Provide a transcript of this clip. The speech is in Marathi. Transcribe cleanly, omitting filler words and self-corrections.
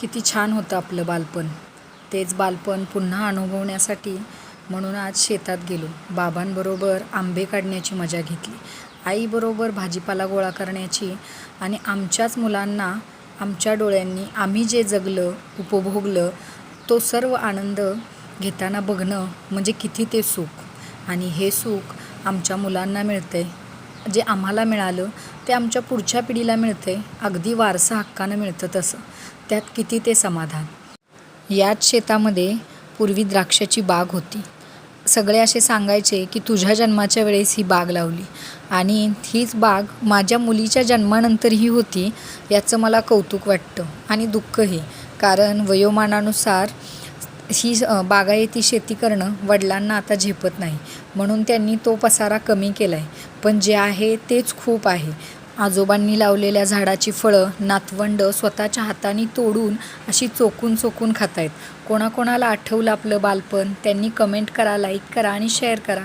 किती छान होतं आपलं बालपण. तेच बालपण पुन्हा अनुभवण्यासाठी म्हणून आज शेतात गेलो. बाबांबरोबर आंबे काढण्याची मजा घेतली. आईबरोबर भाजीपाला गोळा करण्याची आणि आमच्याच मुलांना आमच्या डोळ्यांनी आम्ही जे जगलं, उपभोगलं तो सर्व आनंद घेताना बघणं म्हणजे किती ते सुख. आणि हे सुख आमच्या मुलांना मिळतंय. जे आम्हाला मिळालं ते आमच्या पुढच्या पिढीला मिळतंय. अगदी वारसा हक्कानं मिळतं तसं. त्यात किती ते समाधान. याच शेतामध्ये पूर्वी द्राक्षाची बाग होती. सगळे असे सांगायचे की तुझ्या जन्माच्या वेळेस ही बाग लावली आणि हीच बाग माझ्या मुलीच्या जन्मानंतरही होती. याचं मला कौतुक वाटतं आणि दुःखही. कारण वयोमानानुसार ही बागायती शेती करणं वडिलांना आता झेपत नाही. म्हणून त्यांनी तो पसारा कमी केला आहे. पण जे आहे तेच खूप आहे. आजोबांनी लावलेल्या झाडाची फळं नातवंड स्वतःच्या हाताने तोडून अशी चोखून चोखून खातायत. कोणाकोणाला आठवलं आपलं बालपण त्यांनी कमेंट करा, लाईक करा आणि शेअर करा.